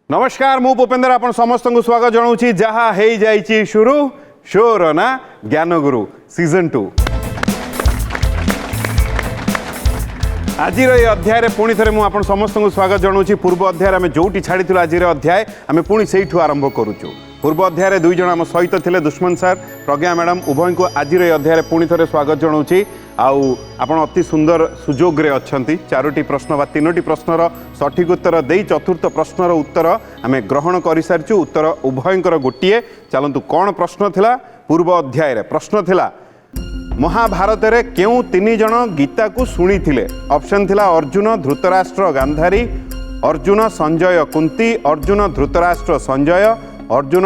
नमस्कार मु भूपेंद्र आपण समस्त को स्वागत जनाऊँ जहाँ हो जाइए शुरू शोर ना ज्ञानगुरु सीजन 2 आज अध्याय पुणी थे मुझे समस्त को स्वागत जनाऊँ पूर्व अध्याय आम जो छाड़ी आज अध्याय आम पुणी से आरंभ करुचु पूर्व अध्याय दुई जन आम सहित थे दुष्मन सर प्रज्ञा मैडम उभय को आज अध्याय पुणी थे स्वागत जनाऊँ आपण अति सुंदर सुजोग रे अच्छी चारोटी प्रश्न बा तीनोटी प्रश्नर सठिक उत्तर दे चतुर्थ प्रश्नर उत्तर आम ग्रहण कर सारी उत्तर उभयंकर गोटे चलतु कौन प्रश्न थिला पूर्व अध्याय रे प्रश्न थिला महाभारत रे केउ तीन जन गीता को शुणी थिले ऑप्शन थिला अर्जुन धृतराष्ट्र गांधारी अर्जुन संजय कुंती अर्जुन धृतराष्ट्र संजय अर्जुन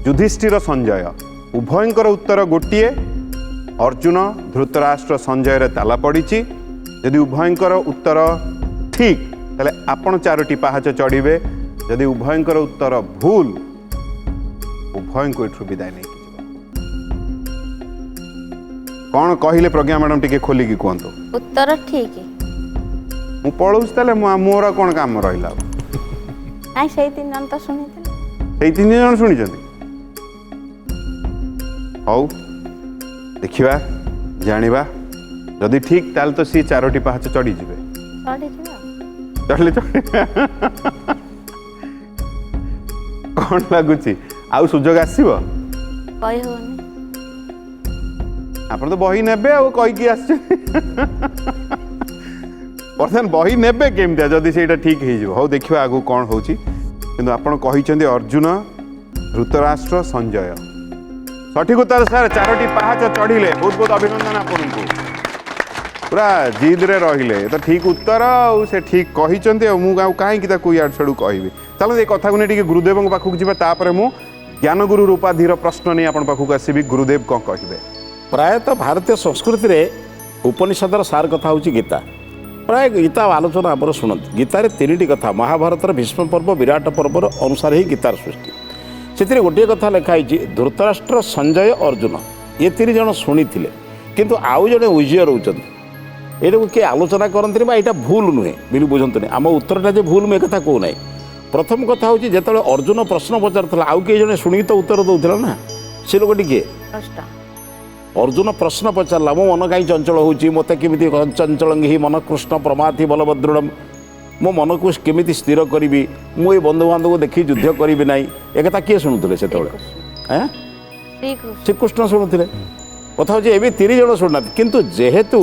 युधिष्ठिर संजय उभयंकर उत्तर गोटे अर्जुन धृतराष्ट्र संजय रे ताला पड़ी यदि उभयंकर उत्तर ठीक ताले आपण चारोटी पहाच चढ़े यदि उभयंकर उत्तर भूल उभय को एठू विदाय नहीं कौन कहले प्रज्ञा मैडम टिके खोलिकी कहतु उत्तर ठीक मु पढ़ुस ताले मोर कौन काम रहिला आई से तीन जन तो सुनी से तीन जन सुनी हौ देखिबा जानिबा जदि ठीक ताल तो सी चारोटी पहाच चढ़ी जिवे चढ़ले कौन लगुची आउ सुजोग आसीबो कहि होनी आपण तो बही नेबे आ कहि की आछ परथन बही नेबे केमतिया जदि सेटा ठीक हे जिवो हो देखिबा आगु कोन होची किंतु आपण कहिचंदी अर्जुन धृतराष्ट्र संजय सठिक उत्तर सर चारोटी पहाच चढ़िले बहुत बहुत अभिनंदन आपन को पूरा जिद रे रहिले तो ठीक उत्तर से ठीक कहिचंती मु कहीं कि यार छड़ू कहबी चलो ये कथा को नहीं गुरुदेव पाखक जी तापर मु ज्ञानगुरु उपाधिर प्रश्न नहीं आपन पाखक आसबि गुरुदेव कौन कहे प्रायतः भारतीय संस्कृति रे उपनिषदर सार कथा हूँ गीता प्राय गीता आलोचना आपर शुणती गीतार तीन कथा महाभारत भीष्म पर्व विराट पर्वर अनुसार ही गीतार सृष्टि से गोटे कथा लिखाई धृतराष्ट्र संजय अर्जुन ये तीन जन शुणी थे किंतु आउ जड़े उजय रोचन ये किए आलोचना करते यहाँ भूल नुहे बिल्कुल बुझे आम उत्तरटा जो भूल मुझे कथा कहूना प्रथम कथा हूँ जो अर्जुन प्रश्न पचार आउ किए जन शुणी तो उत्तर दौला ना से लोकटी किए अर्जुन प्रश्न पचारा मो मन कहीं चंचल होती मत केमी चंचल ही मन कृष्ण प्रमाथि बलभद्रम मो मन को केमी स्थिर करी मु बंधु बांधव देखी युद्ध करी ना एक किए शुणुले से श्रीकृष्ण शुणुले कथा हूँ ए तीन जन शुणुना किंतु जेहेतु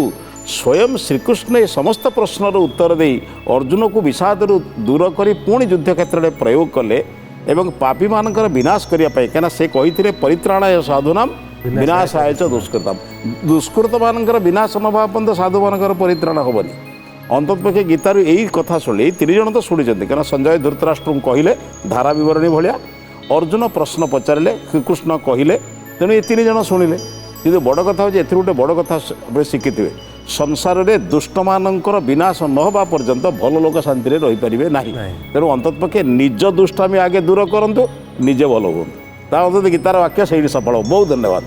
स्वयं श्रीकृष्ण ये समस्त प्रश्नर उत्तर दे अर्जुन को विषाद दूर कर पुणी युद्ध क्षेत्र में प्रयोग कले एवं पापी मानकर विनाश करने कहीं से कही परित्राणाय साधुनाम विनाशाय च दुष्कृतम दुष्कृत मानकर विनाश न भाव साधु मानकर परित्राण हेनी अंततपक्षे गीतार यही कथा शुणी तीन जन तो शुणी कहीं संजय धृतराष्ट्र कहले धारा बरणी भाया अर्जुन प्रश्न पचारे श्रीकृष्ण कहले तेणु ये तीन जन शुणिले कि बड़ कथा हूँ एथि गोटे बड़ कथा शिखि थे संसार में दुष्ट मानकर विनाश न होगा पर्यंत भल लोक शांति रही पारे ना तेणु अंततपक्षे निज दुष्टामी आगे दूर करूँ निजे भल हूँ अंत गीतार वाक्य से सफल हो बहुत धन्यवाद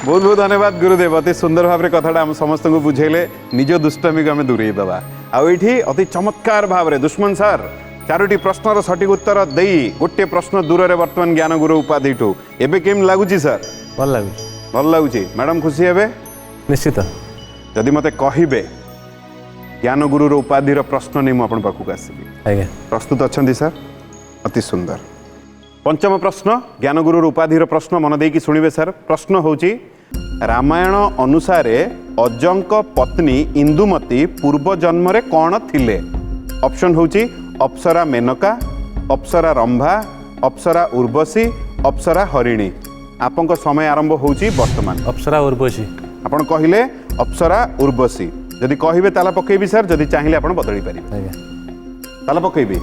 बहुत बहुत धन्यवाद गुरुदेव अति सुंदर भाव कथाटा आम समस्त को बुझेले निज दुष्टामी को आम दूरे दबा आठी अति चमत्कार भाव में दुष्मन सर चारोटी प्रश्नर सठिक उत्तर दे गोटे प्रश्न दूर रे वर्तमान ज्ञानगुरु उपाधि ठू एबे केम लागुची सर भल लगुच मैडम खुशी हे निश्चित जदि मते कहिबे ज्ञानगुरु उपाधिर प्रश्न नहीं मुझे पाखक आसबि प्रस्तुत अच्छा सर अति सुंदर पंचम प्रश्न ज्ञानगुरु उपाधिर प्रश्न मन देकी शुणिबे सर प्रश्न होची रामायण अनुसार अजंक पत्नी इंदुमती पूर्व जन्म रे कौन थिले ऑप्शन होची अप्सरा मेनका अप्सरा रंभा अप्सरा उर्वशी अप्सरा हरिणी आपन समय आरंभ होची वर्तमान अप्सरा उर्वशी आपण कहिले अप्सरा उर्वशी जदि कहिबे ताला पकेबी सर जदि चाहिए आपण बदली पारिबे ताला पकेबी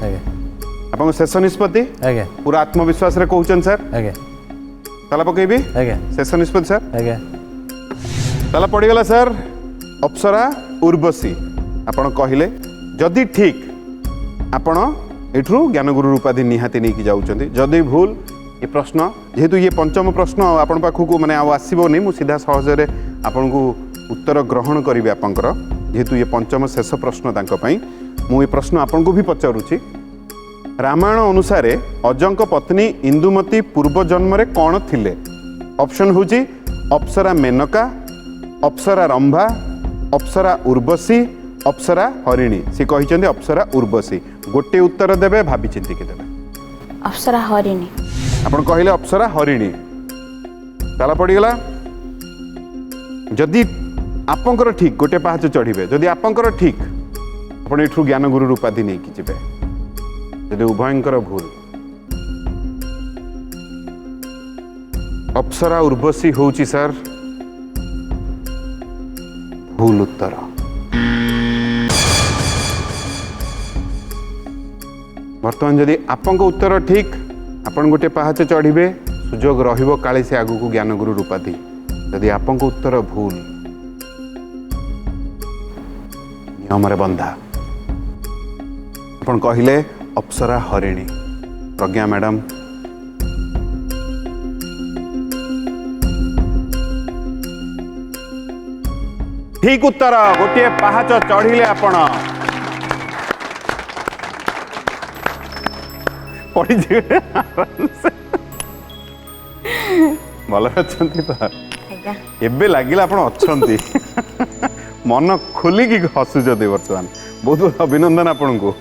आपन शेष निष्पत्ति पूरा आत्मविश्वास रे कहउचन सर ताला पकेबी शेष निष्पत्ति सर ताला पड़ीगला सर अप्सरा उर्वशी आपण कहिले जदि ठीक आपण एठू ज्ञानगुरु उपाधि निहाती नहीं जाउचंती जदि भूल ये प्रश्न जेहेतु ये पंचम प्रश्न आपण पाखक मैंने आसो नहीं मुझे सीधा सहजरे आपन को उत्तर ग्रहण करी आपंकर जेहेतु ये पंचम शेष प्रश्न तांको पई मु प्रश्न आपन को भी पचारुछि रामायण अनुसार अजंक पत्नी इंदुमती पूर्व जन्म रे कौन थिले ऑप्शन होची अप्सरा मेनका अप्सरा रंभा अप्सरा उर्वशी अप्सरा हरिणी सी कहिसेंती अप्सरा उर्वशी गोटे उत्तर देबे भाबी चिंती के देबे अप्सरा हरिणी आपण कहले अप्सरा हरिणी ताला पड़ी गला जदि आपंकर ठीक गोटे पाहाच चढ़िबे जदि आपंकर ठीक आपण एठू ज्ञान गुरु उपाधि नहीं कि जिबे यदि उभयंकर भूल अप्सरा उर्वशी होची सर भूल उत्तर वर्तमान जदि आपंक उत्तर ठीक आपण गोटे पाहाच चढ़िबे सुजोग रहिबो काले से आगु को ज्ञान गुरु उपाधि यदि आपंक उत्तर भूल नियम रे बंधा आपण कहले अप्सरा हरिणी प्रज्ञा मैडम ठीक उत्तर गोटे पाहाच चढ़िले आपण पड़ी जिबे भल अच्छी तो आज्ञा एबे लागिला आपण अच्छंती मन खोलिकी हसुचते वर्तमान बहुत बहुत अभिनंदन आपण को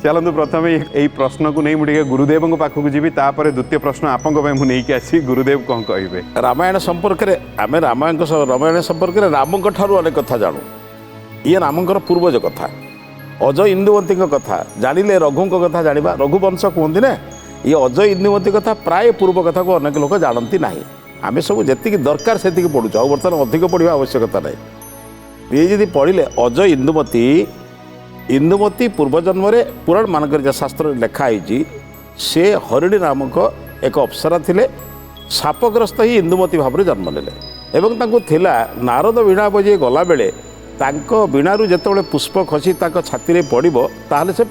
चलतु प्रथम यही प्रश्न को नहीं मुझे गुरुदेव पाखक जी तापर द्वितीय प्रश्न आपको आसी गुरुदेव कौन कहे रामायण संपर्क में आम रामायण संपर्क में राम ठारू अनेक कथा जानू ये रामकर पूर्वज कथा अजय इंदुमती कथा जानिले रघु कथा जाना रघुवंश कहते ना ये अजय इंदुमती कथा प्राय पूर्व कथा को अनेक लोक जानती ना आम सब जी दरकार से पढ़ुच आ बर्तमान अधिक पढ़ा आवश्यकता ना ये जब पढ़ले अजय इंदुमती पूर्वजन्म पुराण मानक शास्त्र लिखाई से हरिणी नामक एक अप्सरा थिले शापग्रस्त ही इंदुमती भाव में जन्म नेले एवं तांको थिला नारद वीणा बजे गला बेले तांको वीणारू जेतबेले पुष्प खसी तांको छाती रे पड़िबो ताहले से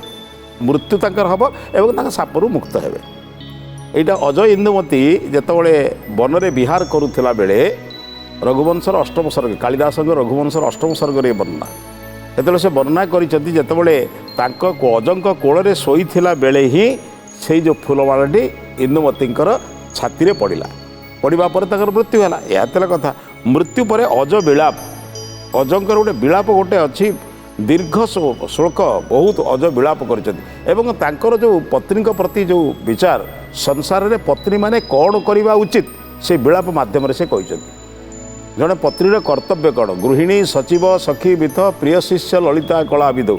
मृत्यु तांकर हबो एवं तांका सापरू मुक्त हेबे एटा अजय इंदुमती जेतबेले वन रे विहार करुथिला बेले रघुवंशर अष्टम सर्ग कालिदास रघुवंशर अष्टम सर्ग रे वर्णना जेतबेले से वर्णना करिसेंती जेतबेले तांको अजंक कोଳରେ शोईथिला बेले ही से जो फूलमालाटी इंदुमतींकर छाती रे पड़िला पड़ा पर तांकर मृत्यु हैला या तेला कथा मृत्यु पर अज विलाप अजंकर गोटे विलाप गोटे अच्छी दीर्घ श्लोक बहुत अज विलाप कर जो पत्नी प्रति जो विचार संसार में पत्नी माने कौन करवा उचित से विलाप माध्यम से कहते जड़े पत्नीर कर्तव्य कौन गृहिणी सचिव सखी विथ प्रिय शिष्य ललिता कला विद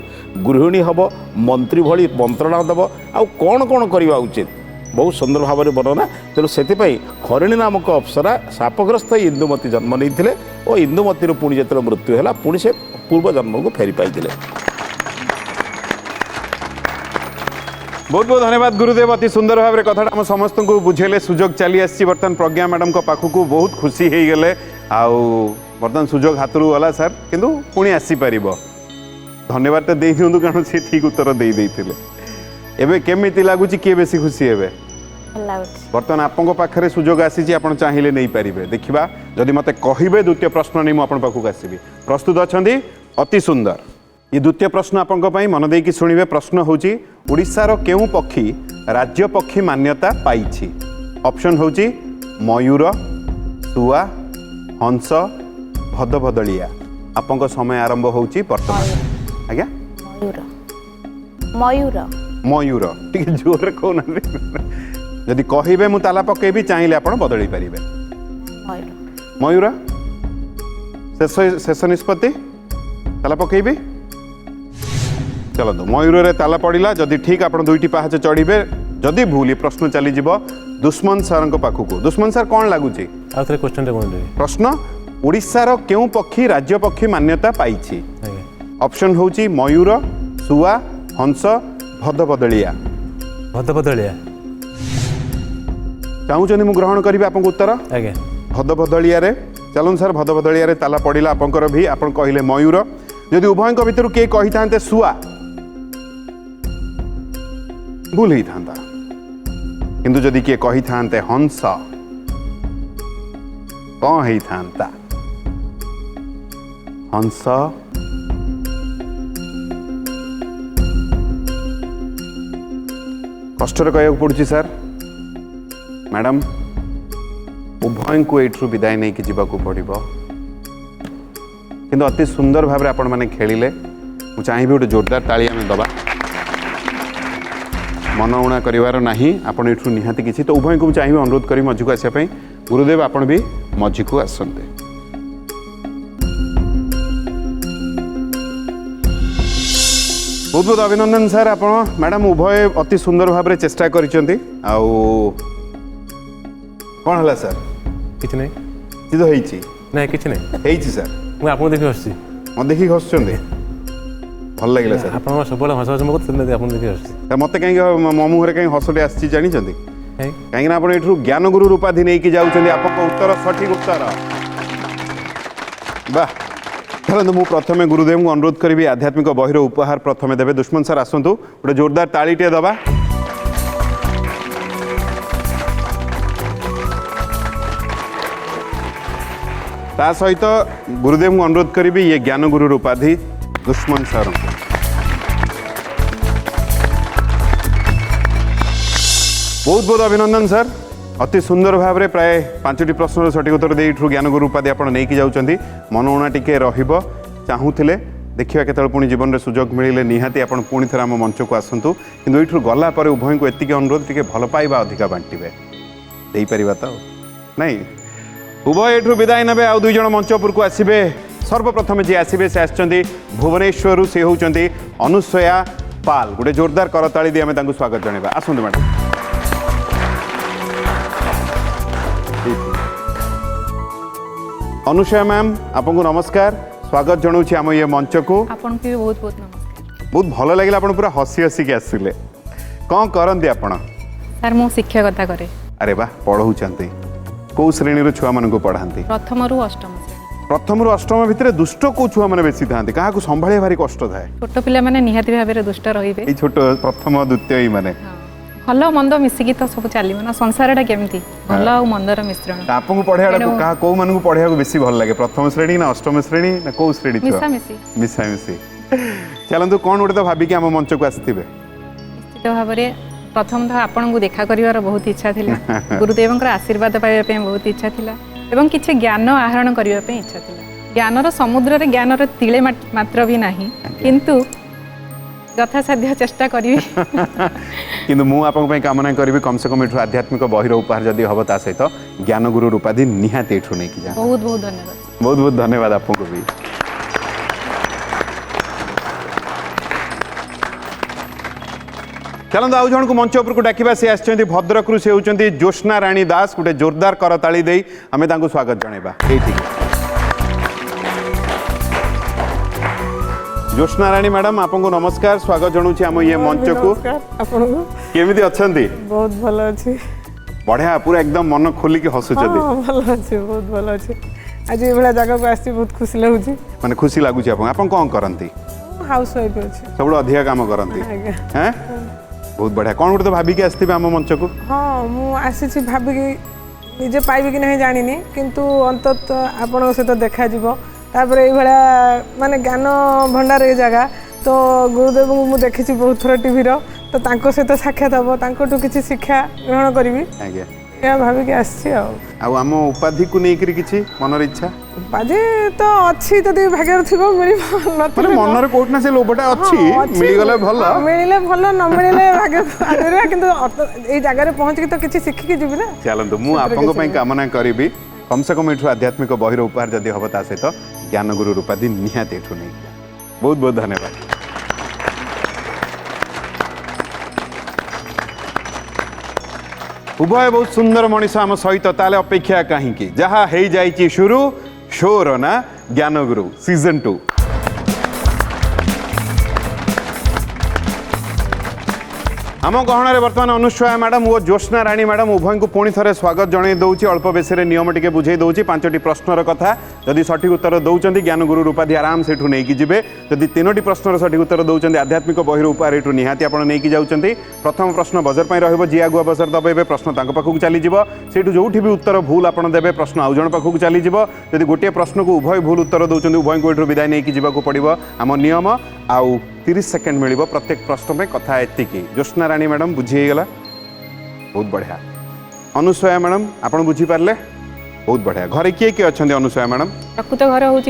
गृहिणी हम मंत्री भली मंत्रणा दब आ कौन कौन करवा उचित बहुत सुंदर भाव में वर्णना तेणु से हरिणी नामक अप्सरा शापग्रस्त इंदुमती जन्म नहीं और इंदुमती पुणी जो मृत्यु है पुणी से पूर्व जन्म को फेरी पाई बहुत बहुत धन्यवाद गुरुदेव अति सुंदर भाव में कथा आम समस्त को बुझेले सुजोग चली आसी बर्तमान प्रज्ञा मैडम को पाखक बहुत खुशी हो गले बर्तमान सुजोग हाथ रू गला सर किंतु पुणी आसीपर धन्यवाद तो दे दिंतु कारण सी ठीक उत्तर दे देते एबे केमिति लगुच किए बेसी खुशी हेबे बर्तमान आपन पाखे सुजोग आसी आप चाहिए नहीं पारे देखा जदि मत कहे द्वितीय प्रश्न नहीं मुझे पाखक आसबि प्रस्तुत अच्छा अति सुंदर ये द्वितीय प्रश्न आपण मन देकी शुणवे प्रश्न होची उड़ीसार केउ पक्षी राज्य पक्षी मान्यता पाइछि ऑप्शन होची मयूर सुआ हंस भदभदलिया आपन समय आरंभ होची वर्तमान आज्ञा मयूर मयूर मयूर टिके जोर कहना जदि कहे मु ताला पकेबी चाहिए आप बदल पारे मयूर मयूर शेष निष्पत्ति ताला पकेबी चलते मयूर रे ताला पड़ा जदि ठीक आप दुईटी पाहाच चढ़े जदि भूल प्रश्न चली दुश्मन सर पाखक दुश्मन सर कौन लगुच प्रश्न उड़ीसार केउ पक्षी राज्य पक्षी मान्यता पाइछि ऑप्शन होची मयूर सुआ हंस भदभदलिया चाहूँ मु ग्रहण करी आप उत्तर भदभदलिया चलन सर भदभदलिया ताला पड़ा आपंकर भी आप कहले मयूर जदि उभयों भितर किए कही था सुआ भूल ही था किंतु जदि किए कही था हंस कौन ही था हंस कष्टर कहू पड़ुछि सर मैडम उभय को एठू विदाय नहीं कि जीवाकू पड़िबो किंतु अति सुंदर भाव में आपण मैंने खेलिले मु चाहिए गोटे जोरदार ताली आम दबा मन उणा कर आपण एठू निहाती किसी तो उभय को चाहिए अनुरोध करी मझी को आसापी गुरुदेव आपण भी मझी को आसते बहुत बहुत अभिनंदन सर आपण मैडम उभय अति सुंदर भाव में चेष्टा करिसेंती आउ कौन हला सर किछि नहीं जी तो हेइची नहीं किछि नहीं हेइची सर मैं आपको देखि हस्सी मत देखिक हसुंट भल लगे सर आप सब हस हस मत आपको देखि हस्सी सर मत कहीं मो मुहर कहीं हसटे आसी जानते कहीं आप ज्ञान गुरु उपाधि नहीं कि जाऊँ आप उत्तर सठिक उत्तर वाह चलते मुझे प्रथम गुरुदेव को अनुरोध करी आध्यात्मिक बहिर उपहार प्रथम देवे दुश्मन सर आसतु गोटे जोरदार तालीटे दबा ता सहित गुरुदेव को अनुरोध करी ये ज्ञान गुरु उपाधि दुश्मन सर बहुत बहुत अभिनंदन सर अति सुंदर भाव में प्राय 5टी प्रश्न सठिक उत्तर दे ज्ञान गुरु उपाधि आप नहीं जाऊँच मन उणा टे चाहूले देखा केतल पुणी जीवन में सुजोग मिले निहाती आप पुणी थे आम मंच को आसतु कि ये गला उभय को एतिक अनुरोध टे भल पाइबा अधिका बांटे दे पार तो नहीं उभय एठू विदाय ने आउ दुई जन मंचपुर को आसबे सर्वप्रथम जी आसबे से आसछन्ती भुवनेश्वर से होउछन्ती अनुसया पाल गोटे जोरदार करताली दी आम स्वागत जनइबा आसतु मैडम अनुसया मैम आपको नमस्कार स्वागत जनाऊँ आम ये मंच को आपन भी बहुत बहुत नमस्कार बहुत भल लगे आप पूरा हसी हसी के आसिले कौन करती आप सर मु शिक्षकता करे अरे वाह पढ़ाऊँ कौ श्रेणी छुआ मान पढ़ाती प्रथम रु अष्टम श्रेणी प्रथम रु अष्टम भितर दुष्ट कौ छुआ मैंने बेसी था क्या संभाଳିया भारी कष्ट थाए छोट पिला माने निहाती भाबे रे दुष्ट रहिबे ये छोट प्रथम द्वितीय ही माने भल मंद मिसिकी तो सब चलिबो ना संसारटा केमती भल और मंदर मिश्रण आपको पढ़ाया क्या कौ मान पढ़ाया बेसी भल लगे प्रथम श्रेणी ना अष्टम श्रेणी ना कौ श्रेणी छुआ मिसा मिसी मिसा मिसी चलतु कौन गोटे तो भाविकी आम मंच को आसते निश्चित भाव में प्रथम तो आपन को देखा करिवार बहुत इच्छा थिला गुरुदेवंकर आशीर्वाद पाइबा पे बहुत इच्छा थिला एवं किछि ज्ञान आहरण करिवा पे इच्छा थिला ज्ञानर समुद्र रे ज्ञानर तिले मात्र भी नाही किंतु यथासाध्य चेष्टा करी किंतु मु आपन पई कामना करी कम से कम एठु आध्यात्मिक बहिर उपहार जदि हब ता सहित ज्ञान गुरु उपाधि निहाती एठु नै कि जा बहुत बहुत धन्यवाद बहुत बहुत धन्यवाद आपको भी चलते आउ जन को मंच उपर को डाकिबा से आछन्ती भद्रक से होउछन्ती ज्योत्स्ना रानी दास गोटे जोरदार करताली देई आमे तांको स्वागत जणैबा एठी ज्योत्स्ना रानी मैडम आपको नमस्कार स्वागत जनाऊँ आम ये मंच को केमिति अछन्ती बहुत भल अच्छी बढ़िया पूरा एकदम मन खोलिक हसुचंती भल अच्छी बहुत भल अच्छी आज ये जगह को आसी बहुत खुशी लगुच माने खुशी लगुच आपन कौन करंती हाउस वाइफ अच्छी सब अधिका काम करंती हैं बहुत बढ़िया कौन गोटे तो भाविकी आसथिबे आम मंच को हाँ मु आसी भाविकी निजे पाइबी कि नहीं जानी किंतु अंतत आपण सहित देखा तापर ये माने ज्ञान भंडार ये जगह तो गुरुदेव को मुझे देखी बहुत थर टीवी तो तांको सहित साक्षात हम तांको किसी शिक्षा ग्रहण करी या भाविकी आसी आम उपाधि को लेकर किसी मनर इच्छा उपाधि तो अच्छी तो भाग्य थी माने मनर कोट ना से लोभटा अच्छी मिल गले भल मिले भल न मिले भाग्य किंतु ए जगह पहुंच के तो किसी शिखिक जीवी ना चलतु मु आपंग पई कामना करी कम से कम एठु आध्यात्मिक बहिर उपहार जदि हब ता सहित ज्ञान गुरु उपाधि निहाती एठु नै बहुत बहुत धन्यवाद उभय बहुत सुंदर मनीष आम सहित ताले अपेक्षा कहीं जहाँ हो जाइए शुरू शोर ना ज्ञान गुरु सीजन 2 आम गहन बर्तमान अनुसया मैडम वो ज्योत्स्ना रानी मैडम उभय को पुणी थे स्वागत जन दूसरी अल्प बेस नियम टी बुझे दूसरी 5टी प्रश्नर कथा जदि सठिक उत्तर दौरान ज्ञान गुरु उपाधि आराम से नहीं जीवे जदि 3टी प्रश्नर सठिक उत्तर दौरान आध्यात्मिक बहिर उपहार एठू निहाती आप नहीं जाऊँच प्रथम प्रश्न बजर पर रही आगुआ बजर दबाइबे प्रश्न पाखक चलीज से जो भी उत्तर भूल आप देवे प्रश्न आउ जन पाखक चलीज जदि गोटे प्रश्न को उभय भूल उत्तर दौरान उभय को विदाय नहीं जावाक पड़ो आम नियम आउ 30 सेकेंड मिल प्रत्येक प्रश्न में कथा एतिकी ज्योत्स्ना रानी मैडम बुझीगला बहुत बढ़िया अनुसया मैडम आपन बुझी पारले बहुत बढ़िया घरे किए किए अच्छा अनुसया मैडम प्रकृत घर हूँ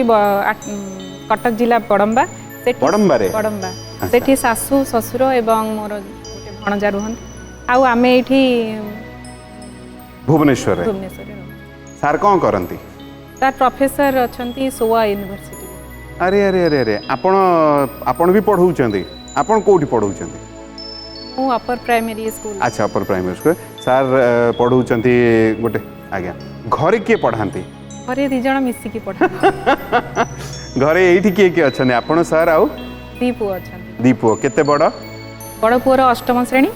कटक जिला बड़म्बा बड़म्बारे? बड़म्बा सेठी शाशु शशुर एवं मोर गोटे भणजा रुहନ୍ତି आउ आमे एठी भुवनेश्वर भुवनेश्वर सार कौन करती तार प्रोफेसर अछंती सोवा यूनिवर्सिटी अरे अरे अरे अरे आपण आपण भी पढ़ाउछंती आपण कोठी पढ़ाउछंती मु अपर प्राइमरी स्कूल अच्छा अपर प्राइमरी स्कूल सार पढ़ाउछंती गोटे आज्ञा घरे किए पढ़ाती घरे दी जण मिसिकी पढ़ा घरे एठी किए किए अच्छा आपण सार आउ दी पुओ अछंती दी पुओ केते बड़ बड़ पुओर अष्टम श्रेणी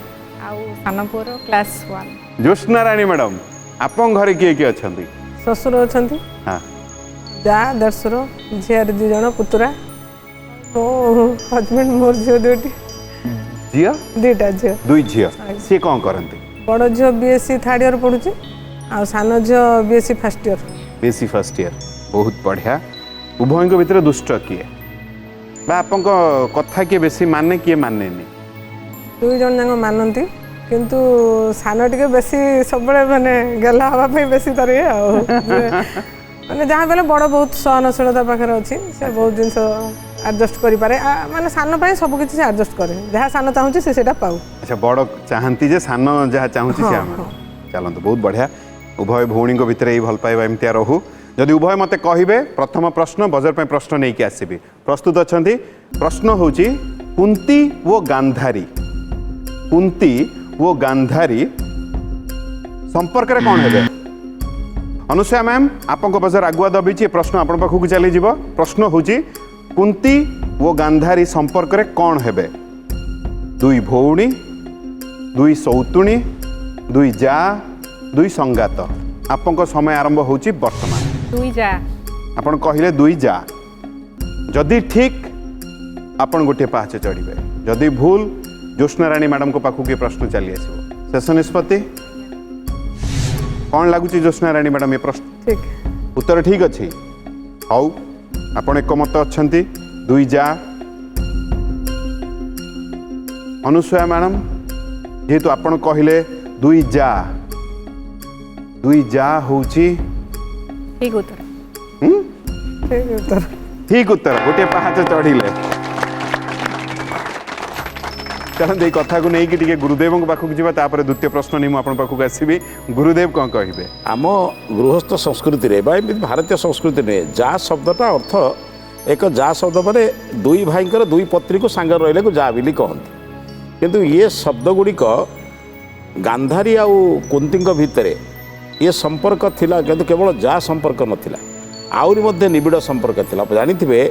आउ सान पुओर क्लास 1 ज्योत्स्ना रानी मैडम आपण घरे किए किए अच्छा ଶ୍ୱଶୁର ଅଛନ୍ତି हाँ ଯା ଦେଢ଼ଶୁର ଝିଆରୀ 2 ଜଣ ପୁତୁରା ମୋ ହଜବେଣ୍ଡ ମୋର ଝିଅ 2ଟି झिया 2ଟା ଝିଅ दुई झिया सी कौन करती ବଡ଼ ଝିଅ BSc 3rd ଇୟର ପଢ଼ୁଛି ଆଉ ସାନ ଝିଅ BSc 1st ଇୟର बेसी फर्स्ट ईयर बहुत बढ़िया उभय भितर दुष्ट किए बा आपण कथा किए बेसी माने किए माने 2 ଜଣ ଯାକ ମାନନ୍ତି କିନ୍ତୁ ସାନ ଟିକେ ବେଶୀ ସବୁବେଳେ ମାନେ ଗେଲା ହେବା ପାଇଁ ବେଶୀ ତାର ଇଏ ଆଉ ମାନେ ଯାହା ବେଲେ ବଡ଼ ବହୁତ ସହନଶୀଳତା ପାଖରେ ଅଛି ସେ ବହୁତ ଜିନିଷ ଆଡଜଷ୍ଟ କରିପାରେ ମାନେ ସାନ ପାଇଁ ସବୁ କିଛି ସେ ଆଡଜଷ୍ଟ କରେ ଯାହା ସାନ ଚାହୁଁଛି ସେ ସେଇଟା ପାଉ अच्छा बड़ चाहती जे सान जहाँ चाहूँगी से आम चलते बहुत बढ़िया उभय भौणी भितर ये भल पाइबा एमतिया रहू जदि उभय मते कहिबे प्रथम प्रश्न बजर पे प्रश्न नहीं कि आसबि प्रस्तुत अछंती प्रश्न होची कुंती वो गांधारी कुंती वो गांधारी संपर्क रे कौन हेबे अनुसया मैम आपन बजर आगुआ दबीची प्रश्न आपण पाखु चली जीव प्रश्न होची कुंती वो गांधारी संपर्क रे कौन हेबे दुई भौणी दुई सौतुणी दुई जा दुई संगात आपन समय आरंभ होची वर्तमान दुई जा आपण कहले दुई जा जदि ठीक आपण गोटे पाहाच चढ़े जदि भूल ज्योत्स्ना रानी मैडम को पाखु के प्रश्न चली आसो शेष निष्पत्ति कौन लगुच ज्योत्स्ना रानी मैडम ये प्रश्न ठीक उत्तर ठीक अच्छी हाउ आपण एकमत अच्छी दुई जा अनुसया मैडम जेहेतु आपण कहले दुई जा होची ठीक उत्तर ठीक उत्तर ठीक उत्तर गोटे पाहाच चढ़िले चलते कथा को नहीं कि गुरुदेव पाखक जापर द्वितीय प्रश्न नहीं मुझे पाखक आसबि गुरुदेव कौन कहे आम गृहस्थ संस्कृति रे भारतीय संस्कृति में जा शब्दटा अर्थ एक जा शब्द माने दुई भाईंकर दुई पत्नी को सांग रहिले को जा बिली कहते किंतु ये शब्द गुड़िक गांधारी आउ कुंती भितर ये संपर्क थिला किंतु केवल जा संपर्क नथिला आउरी मध्य निबिड़ संपर्क थिला जानिथिबे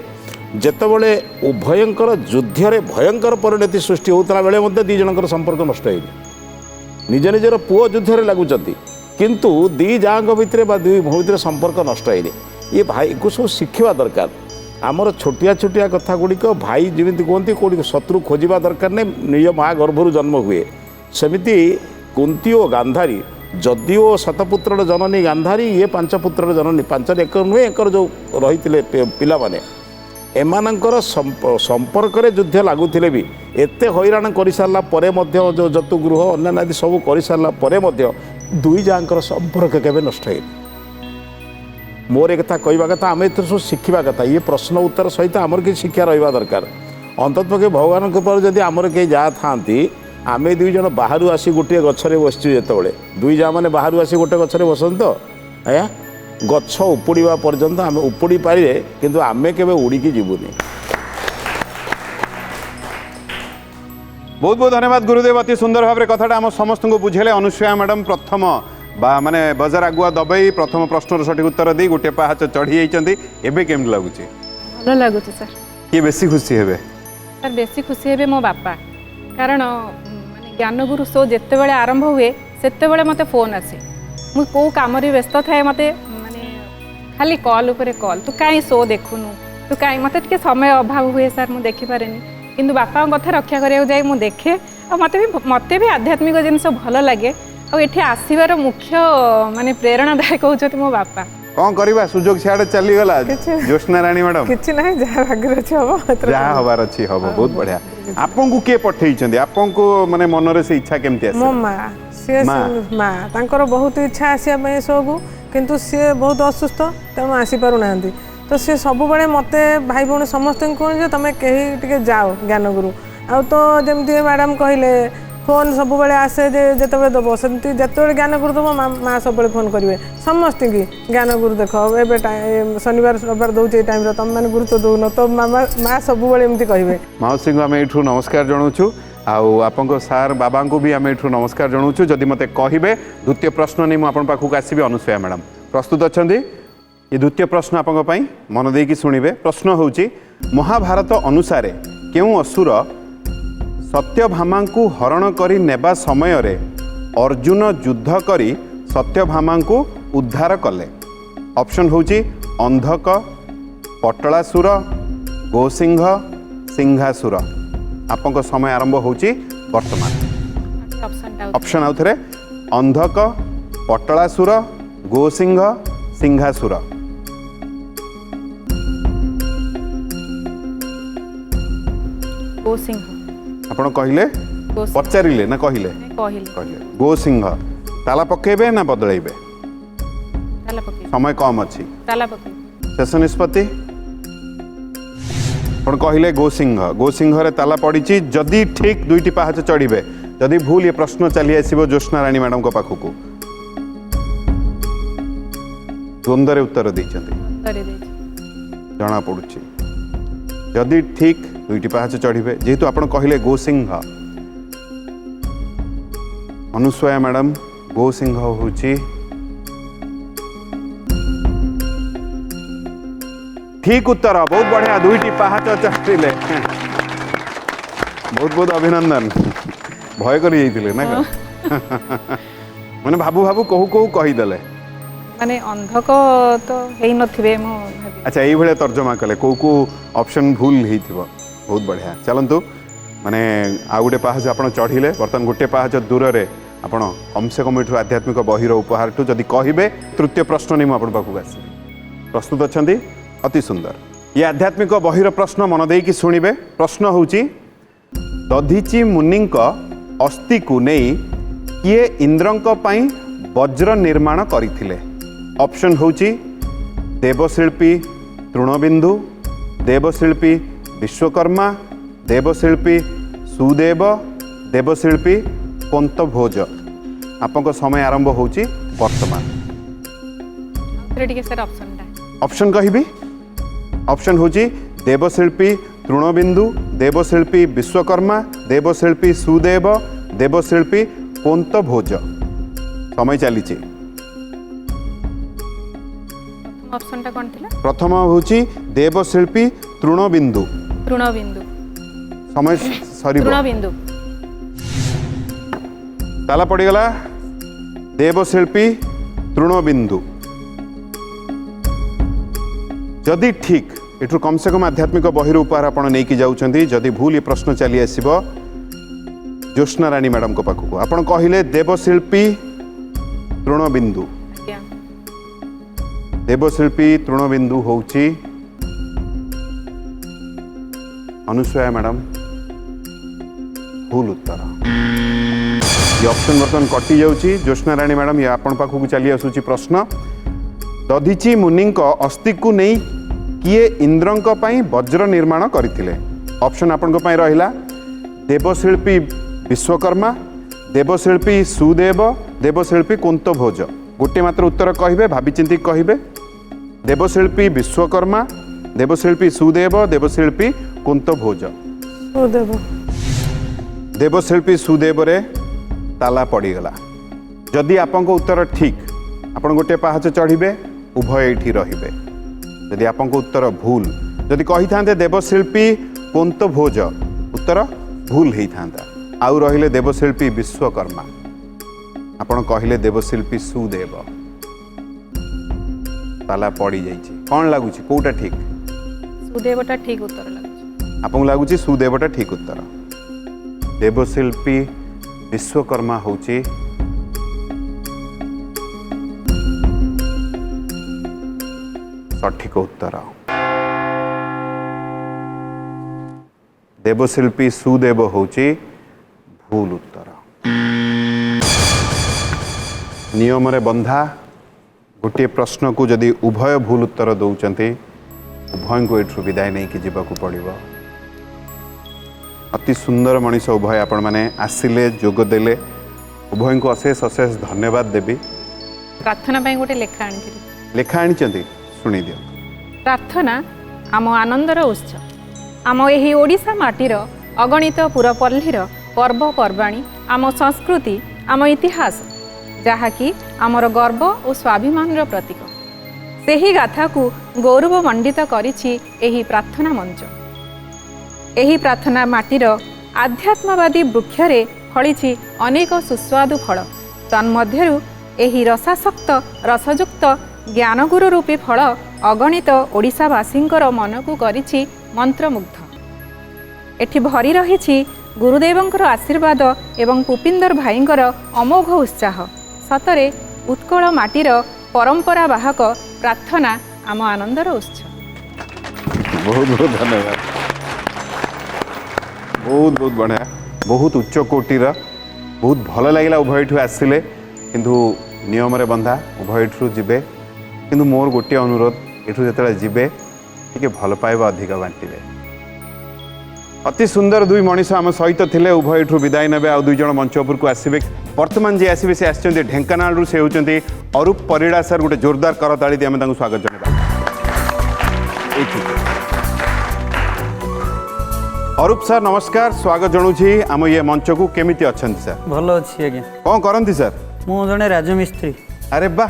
जेतेबेले उभयंकर युद्धरे भयंकर परिणति सृष्टि होता बेले मध्य दी जनकर संपर्क नष्ट होइले निज निजर पुओ युद्धरे लागुचंती किंतु दी जांग भितरे बा दुई भौ भितरे संपर्क नष्ट होइले ये भाई को सब शिखिबा दरकार आमर छोटिया छोटिया कथा गुड़िक भाई जमी कहती कौटी शत्रु खोजा दरकार नहीं निज माँ गर्भर जन्म हुए सेमिति कुंती और गांधारी जदिओ शतपुत्र जननी गांधारी ये 5 पुत्र जननी 5 एकर नुहे एकर जो रही पिला माने एमानंकर संपर्क रे युद्ध लगुले भी एते हैरान कर सारा परे मध्य जो जतुगृह अन्य आदि सब कर सारा परे मध्य दुई जांकर संपर्क केबे नष्ट है मोर एक कहवा कथा आम एथर सब शिखा कथा ये प्रश्न उत्तर सहित आमर कि शिक्षा रहा दरकार अंततपक्षे भगवान कृपा जदि आमर कहीं जा था आम दुई जन बाहर आसी गोटे गचरे बसचु जिते दुई जा मैंने बाहर आसी गोटे गचरे बसत तो आया गछ उपुड़ा पर्यंत आम उपुड़ी पारे किंतु आमे केबे उड़ीकी जीवनी। बहुत बहुत धन्यवाद गुरुदेव अति सुंदर भाव कथाटा आम समस्त को बुझेले अनुसया मैडम प्रथम बा माने बजार आगुआ दबाई प्रथम प्रश्न सठिक उत्तर दी गोटे पाहाच चढ़ी जाइए एबे केमती लगुच भल लगुच सर किए बेसी खुशी हेबे सर बेसी खुशी हेबे मो बापा कारण माने ज्ञानगुरु शो जिते बड़े आरंभ हुए सेते बड़े मते फोन आसे मु को काम रे व्यस्त थाए मते माने खाली कॉल ऊपर कॉल तू काई शो देखुनु तू काई मते टिके समय अभाव हुए सर मु देखि पारेनी किंतु बापा कथा रक्षा करिया जाय मु देखे और मते भी आध्यात्मिक जिनिस भल लगे और एठी आसीबार मुख्य माने प्रेरणादायक होउछथि मो बापा कौन करवा सुजोग सियाड़े चलीगला किछि- ज्योत्सना रानी मैडम କିଛି ନାହିଁ ଯାହା ଭାଗ୍ୟରେ ଅଛି ହବ ଏଥର जहाँ हबार अच्छी हम बहुत बढ़िया आपन को किए पठेइछन्ती आपन को माने मनरे से इच्छा केमती आसे ମୋ ମା ସିଏ ମା? ମା ତାଙ୍କର ବହୁତ ଇଚ୍ଛା ଆସିବା ପାଇଁ ଏସବୁ କିନ୍ତୁ ସିଏ ବହୁତ ଅସୁସ୍ଥ ତେଣୁ ଆସିପାରୁନାହାନ୍ତି ତ ସିଏ ସବୁବେଳେ ମୋତେ ଭାଇ ଭଉଣୀ ସମସ୍ତଙ୍କୁ କୁହନ୍ତି ଯେ ତମେ କେହି ଟିକେ ଯାଅ ଜ୍ଞାନଗୁରୁ ଆଉ ତ ଯେମିତି ମ୍ୟାଡ଼ାମ୍ କହିଲେ ଫୋନ୍ ସବୁବେଳେ ଆସେ ଯେ ଯେତେବେଳେ ଦେବ ସେମିତି ଯେତେବେଳେ ଜ୍ଞାନଗୁରୁ ଦେବ ମା ସବୁବେଳେ ଫୋନ୍ କରିବେ ସମସ୍ତଙ୍କୁ ଜ୍ଞାନଗୁରୁ ଦେଖ ଏବେ ଶନିବାର ରବିବାର ଦେଉଛି ଏଇ ଟାଇମ୍ରେ ତମେମାନେ ଗୁରୁତ୍ୱ ଦେଉନ ତ ମା ସବୁବେଳେ ଏମିତି କହିବେ माउसी को आम एठू नमस्कार जनाऊँ आउ आपन सार बाबा को भी आम एठू नमस्कार जनाऊँ जदि मते कहिबे द्वितीय प्रश्न नहीं मुझे पाखक आसबि अनुसया मैडम प्रस्तुत अच्छा ये द्वितीय प्रश्न आपन मन देकी शुणिबे प्रश्न होउची महाभारत अनुसार केउं असुर सत्यभामा को हरण करी नेबा समय रे अर्जुन युद्ध करी सत्यभामा को उद्धार कले ऑप्शन होउची अंधक पटलासुर गोसिंह सिंहासुर आपन समय आरंभ होउची वर्तमान ऑप्शन ऑप्शन आउ थरे अंधक पटलासुर गोसिंह सिंहासुर गो सिंह आपण कहिले गो सिंह पचारिले ना कहिले कहले कहिले गोसिंह ताला पकेबे ना बदलैबे ताला पके समय कम अछि ताला पके शेष निष्पत्ति आपण कहिले गोसिंह रे ताला पड़ीची जदि ठीक दुईटी पाहाच चढ़िबे जदि भूल ये प्रश्न चली आसीबो ज्योत्सना रानी मैडम को पाखकू द्वंद्व रे उत्तर दैछन्ती करे देछि जना पड़ुछि जदि ठीक दुईटी पाहाच चढ़िबे जेहेतु आपण कहिले गोसिंह अनुसया मैडम गोसिंह होउची ठीक उत्तर बहुत बढ़िया दुईटी पाहाच चढ़िले बहुत बहुत अभिनंदन भय कर ना माने भाबू भाबू कहू कहू कहीदेले माने अंधक तो हेई नथिबे मो भाबी अच्छा यही भाया तर्जमा कले कौ कौ ऑप्शन भूल होइथिबो बहुत बढ़िया चलतु माने आ गोटे पाहाच आप चढ़िले बर्तमान गोटे पाहाच दूर रे आपण कम से कम एठू आध्यात्मिक बहिर उपहार टू जदि कहिबे तृतीय प्रश्न नहीं आपण पाखु आसी प्रस्तुत अछंती अति सुंदर ये आध्यात्मिक बहिर प्रश्न मन देकी शुणिबे प्रश्न होउची दधीची मुनिंक अस्थि को नहीं किए इंद्रंक पई वज्र निर्माण करथिले ऑप्शन होउची देवशिल्पी तृणबिंदु देवशिल्पी विश्वकर्मा देवशिल्पी सुदेव देवशिल्पी पंतभोज आपन समय आरंभ होउची वर्तमान ठीक सर ऑप्शन टा ऑप्शन कहिबी ऑप्शन होची देवशिल्पी तृणबिंदु देवशिल्पी विश्वकर्मा देवशिल्पी सुदेव देवशिल्पी पंतभोज समय चली ऑप्शन टा कोन थिला प्रथम होची देवशिल्पी तृणबिंदु तृणबिंदु समय सरी तृणबिंदु ताला पड़ीगला देवशिल्पी तृणबिंदु जदि ठीक एठू कम से कम आध्यात्मिक बहिर उपहार आपण नहीं कि जाउछंती जदि भूल ये प्रश्न चली आसीबो ज्योत्सना रानी मैडम को पाखु आपण कहिले देवशिल्पी तृणबिंदु आज्ञा देवशिल्पी तृणबिंदु होउची अनुसया मैडम भूल उत्तर ये ऑप्शन बर्तमान कटि जाउची ज्योत्सना रानी मैडम ये आपण पाखु चली आसुची प्रश्न दधीची मुनिंक अस्थि को नहीं किए इंद्रंक पई वज्र निर्माण करथिले ऑप्शन आपण को पई रहिला देवशिल्पी विश्वकर्मा देवशिल्पी सुदेव देवशिल्पी कुंतभोज गोटे मात्र उत्तर कहिबे भाबी चिंती कहिबे देवशिल्पी विश्वकर्मा देवशिल्पी सुदेव देवशिल्पी कुंतभोज सुदेव देवशिल्पी सुदेव रे ताला पड़ीगला जदि आपन को उत्तर ठीक आपन गोटे पाहाच चढ़िबे उभय एठी रहिबे यदि आपन को उत्तर भूल जदि कही थांते देवशिल्पी पंतभोज उत्तर भूल हेई थांता आउ रहिले देवशिल्पी विश्वकर्मा आपण कहिले देवशिल्पी सुदेव ताला पड़ी जाइछि कोन लागुछि कोटा ठीक सुदेवटा ठीक उत्तर लागुछि आपन लागुछि सुदेवटा ठीक उत्तर देवशिल्पी विश्वकर्मा होछि सठिक उत्तर देवशिल्पी सुदेव होची भूल उत्तर नियम रे बंधा गोटे प्रश्न को जदि उभय भूल उत्तर दौरान उभय को एठू विदाय नहीं कि जीवाकू पड़िबो अति सुंदर मनीष उभय आपण माने आसिले जोगदेले उभय को अशेष अशेष धन्यवाद देवी प्रार्थना ପାଇଁ ଗୋଟେ ଲେଖା ଆଣିଥିଲି लेखा आनी शुणी दियो प्रार्थना आम आनंदर उत्स आम एही ओडिशा माटीर अगणित पुरपल्लीर पर्वपर्वाणी आम संस्कृति आम इतिहास जहाँकि आमर गर्व और स्वाभिमान प्रतीक सेही गाथा को गौरवमंडित करिछि एही प्रार्थना मंच एही प्रार्थना माटीर आध्यात्मवादी वृक्षरे फलिछि अनेक सुस्वादु फल तन्मध्यरु एही रसासक्त रसयुक्त ज्ञानगुरु रूपी फल अगणित ओडिशावासींकर मनकू करिछि मंत्रमुग्ध एठी भरी रहिछि गुरुदेवंकर आशीर्वाद एवं पुपिंदर भाईंकर अमोघ उत्साह सतरे उत्कल माटीर परंपरा बाहक प्रार्थना आम आनंदर उत्स बहुत बहुत धन्यवाद बहुत बहुत बढ़िया बहुत उच्च कोटीर बहुत भल लगे उभय आसिले किंतु नियम रे बंधा उभय जीवे किंतु मोर गोटे अनुरोध एठू जो जीवे टे भल पाइबा अधिक बांटे अति सुंदर दुई मनीष आम सहित थिले उभय विदाय नेबे आ दुई जन मंच उपरको आसबे वर्तमान जे आसबे से आछन्ते ढेंकानाल रु से होचन्ते अरूप परिड़ा सर गोटे जोरदार करताली दे हम तांको स्वागत जणाबा अरूप सर नमस्कार स्वागत जणुछि आम ये मंच को केमिति अछन्ति सर भल अच्छी आज्ञा कोन करंती सर मु जने राजमिस्त्री अरे बा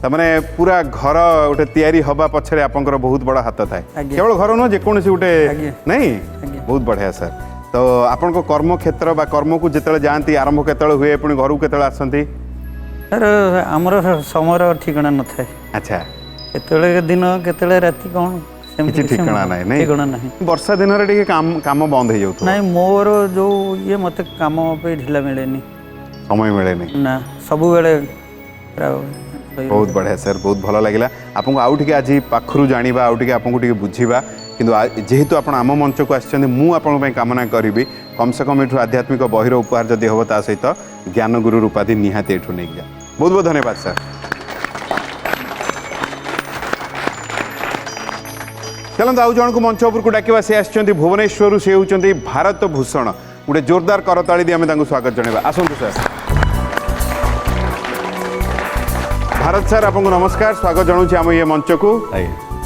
तमने पूरा घर गोटे तैयारी हवा पछरे आपनकर बहुत बड़ा हाथ थाए केवल घर न जे कोनसी गोटे नहीं बहुत बढ़िया सर तो आपन को कर्म क्षेत्र बा कर्म को जेतले जानती आरंभ केतले हुए पुनी घर को केतले आसंती सर हमर समय ठिकाना न थाए अच्छा केतले दिन केतले राति कोन किछि ठिकाना नाही नहीं ठिकाना नाही वर्षा दिन रे टिके काम बंद हे जाउतो नहीं मोर जो ये मते काम पे ढिला मिलेनी समय मिले नहीं ना सब बेले बहुत बढ़िया सर बहुत भल लगे आपको आउ टे आज पाखु जाना आउ टे आपको टे बुझा किंतु जेहेतु आप आम मंच को आसछन्ते मु आपन कामना करी कम से कम एठू आध्यात्मिक बहिर उपहार जदि हम ता सहित ज्ञान गुरु उपाधि निहाती एठू नहीं जा बहुत बहुत धन्यवाद सर चलते आउ जन को मंच उपर को डाकिबा से आसछन्ते भुवनेश्वर से होउछन्ते भारत भूषण गोटे जोरदार करताली दी आम स्वागत जणाइबा आसंतु सर भारत सर आपको नमस्कार स्वागत जनाऊँ आम ये मंच को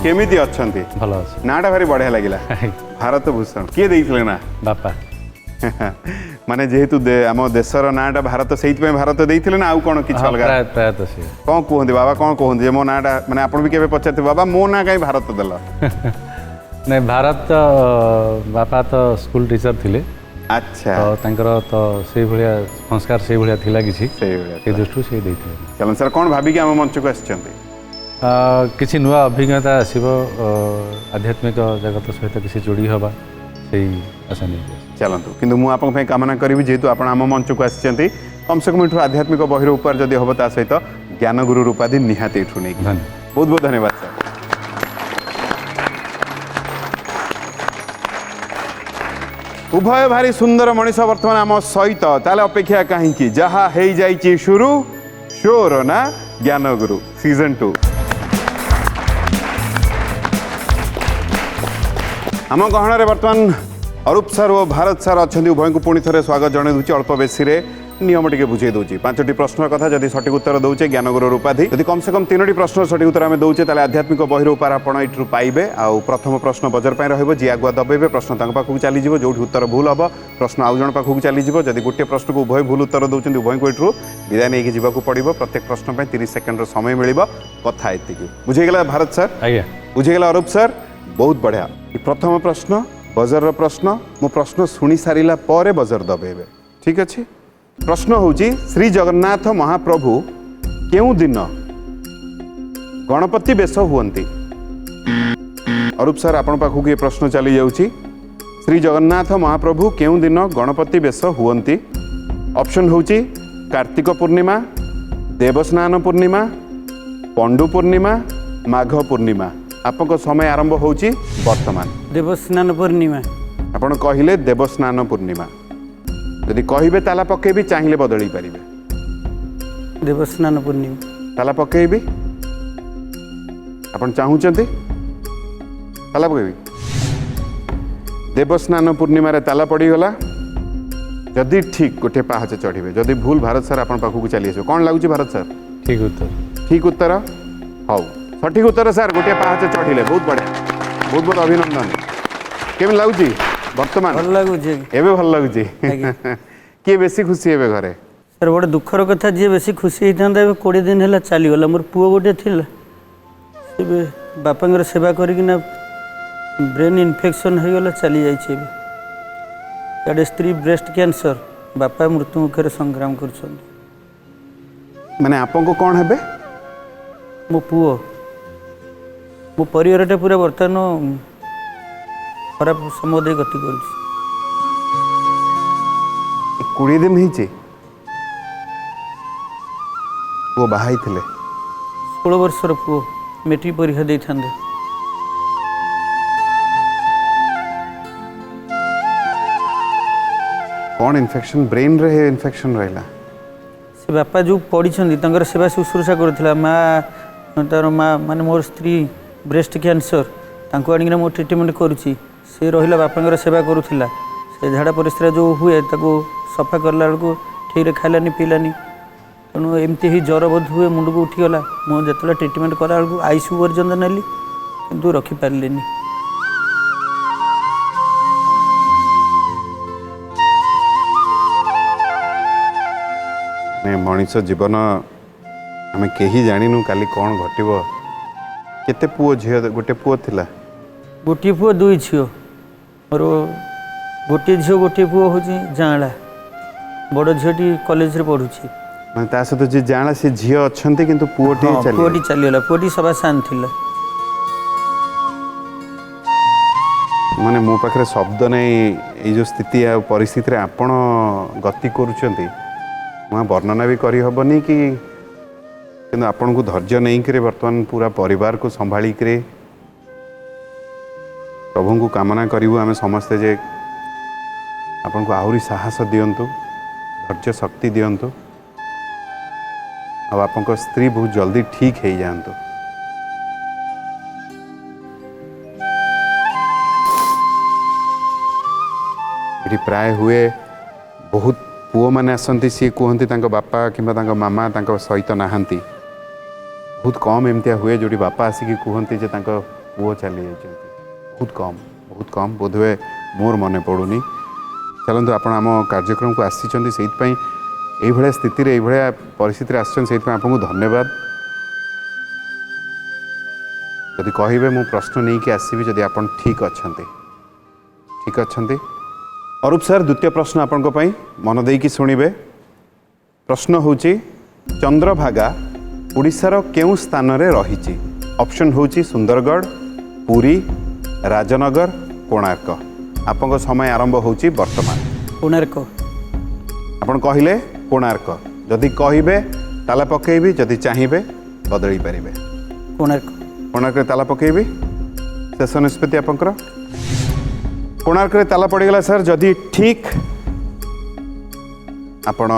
केमिति अच्छंती भल अछि नाटा भारी बढ़िया लगिला भारत भूषण किए देइथिले ना बापा माने जेहेतु आम देशर नाटा भारत से भारत देइथिले ना आउ कोन किछ अलगा प्राय तो से कोन कहंती बाबा कोन कहंती मो नाटा माने आपण भी केबे पछाते बाबा मो ना काई भारत देला नहीं भारत बापा तो स्कूल टीचर थिले अच्छा तो तांकर तो से भलिया संस्कार से भलिया थिला किछि सही भलिया से दृष्टि से देइथिले चलन सर कोन भाबी कि आम मंच को आछंती किछि नुआ अभिज्ञता आसीबो आध्यात्मिक जगत सहित किछि जोड़ी हबा सेही आशा नहीं चलतु किंतु मु आपन पे कामना करी जेहेतु आपण आम मंच को आछंती कम से कम एठू आध्यात्मिक बहिर ऊपर जदि हम ता सहित ज्ञान गुरु उपाधि निहाती एठू नहीं बहुत बहुत धन्यवाद सर उभय भारी सुंदर मनीष वर्तमान आम सहित ताले अपेक्षा कहीं जहा हे जाइछि शुरू शोर ना ज्ञान गुरु सीजन 2 आम गहन वर्तमान अरूप सर और भारत सर अच्छा उभय को पुणी थे स्वागत जन दूसरी अल्प बेसी नियम टे बुझे दूसरी 5टी प्रश्न कथा जब सठिक उत्तर दौचे ज्ञानगुरु उपाधि यदि कम से कम 3टी प्रश्न सठिक उत्तर आम दौचे आध्यात्मिक बहिर उपार आप पाइबे आउ प्रथम प्रश्न बजर पर रही आगुआ दबेबे प्रश्न पाखक चलीज जो उत्तर भूल हम प्रश्न आउ जन पाखक चलीज जदि गोटे प्रश्न को उभय भूल उत्तर दौरान उभय को यू विदाय नहीं जावाक पड़ो प्रत्येक प्रश्न पर 30 सेकेंडर समय मिल कथा ये बुझेगा भारत सर आज्ञा बुझेगा अरूप सर बहुत बढ़िया प्रथम प्रश्न बजर प्रश्न मो प्रश्न शुणी सारा पर बजर दबेबे ठीक अच्छे प्रश्न होची श्री जगन्नाथ महाप्रभु केउ दिन गणपति बेश हुअन्ति अरूप सर आपण पाखु ये प्रश्न चली जाउची श्री जगन्नाथ महाप्रभु केउ दिन गणपति बेश हुअन्ति ऑप्शन होची कार्तिक पूर्णिमा देवस्नान पूर्णिमा पंडु पूर्णिमा माघ पूर्णिमा आपको समय आरंभ होची वर्तमान देवस्नान पूर्णिमा आपण कहिले देवस्नान पूर्णिमा यदि कहबे ताला पकेबी चाहिए बदली पारिबे देवस्नान पूर्णिमा ताला पकेबी आपण चाहूचंती ताला पकेबी देवस्नान पूर्णिमा रे ताला पड़ी गला जदि ठीक गोटे पाहाच चढ़े जदि भूल भारत सर आपण पाखु चली आसो कौन लगुच भारत सर ठीक उत्तर ठीक उत्तर हौ सठिक उत्तर सर गोटे पाहाच चढ़िले बहुत बढ़िया बहुत बहुत अभिनंदन केम लगुच वर्तमान भल लगुचे एबे भल लगुच किए बेसी खुशी हेबे घरे सर गोटे दुखर कथा जी बेसी खुशी होता है 20 दिन है चलीगला मोर पुओ गोटे थिला से बापा सेवा करना ब्रेन इन्फेक्शन हो गला चली जाइए स्त्री ब्रेस्ट कैंसर बापा मृत्यु मुखे संग्राम कर माने आपन को कौन हेबे मो पुओ मो परिवारटा पूरा बर्तमान खराब समय गति कर 20 दिन ही वो बाहाई थिले 16 वर्षर पुओ मेट्रिक परीक्षा दे था कौन इन्फेक्शन ब्रेन रे इन्फेक्शन रहला से बापा जो पढ़ी सेवा शुश्रूषा करुला माँ तार माँ माने मोर स्त्री ब्रेस्ट कैंसर तांको आनिक मो ट्रिटमेंट करुच्ची से रहा बापा सेवा करुला से झाड़ा परिस्रा जो हुए ताको सफा करला बेलू ठीक रे खाइलानी पीलानी तेणु एमती ही ज्वर बोध हुए मुंड को उठीगला मुझे जो ट्रिटमेंट कला बेलू आईसीयू पर्यंत नेली किंतु रखिपारे मनीष जीवन आम कहीं जानिनु काली कौन घटव केते पुओ झील गोटे पुओ थिला गोटे पुओ 2 झील मोर गोटे झील गोटे पुओ हूँ जाँला बड़ झीटी कॉलेज रे पढ़ुची माने ता सहित जे जाना से झील अच्छंती किंतु पुओटी चली पुओटी चलीगला पुओटी सभा सान थिला माने मो पाखरे शब्द नहीं ये जो स्थिति आ परिस्थिति रे आपण गति करूचंती वहाँ वर्णना भी करी हबनी कि किंतु आपण को धैर्य नहीं करे वर्तमान पूरा परिवार को संभाली करे प्रभु को कामना करिवु आमे समस्ते जे आपण को आहुरी साहस दियंतु धैर्य शक्ति दियंतु अब आपण को स्त्री बहुत जल्दी ठीक हो जातु ये प्राय हुए बहुत पुओ मैंने आसती सी कहती बापा कि मामा सहित नहांती बहुत कम एमतिया हुए जो बापा आसिक कहती जे पुओ चली जाती बहुत कम बोधवे मोर मन पड़ूनी चलते आप कार्यक्रम को आसी स्थिति ये परिस्थिति आपको धन्यवाद जदि कहे मु प्रश्न नहीं कि आसबि जदि आप ठीक अच्छा अरूप सर द्वितीय प्रश्न आपण मन देकी शुणिबे प्रश्न होची चंद्रभागा ओडिशार केउ स्थान रे रहिची ऑप्शन होची सुंदरगढ़ पुरी राजनगर कोणार्क आपन समय आरंभ होची वर्तमान कोणार्क आपण कहिले कोणार्क जदि कहिबे ताला पकेबी जदि चाहिबे बदली पारिबे कोणार्क रे ताला पकेबी शेष निष्पत्ति आपनकर कोणार्क रे ताला पड़गला सर जदि ठीक आपण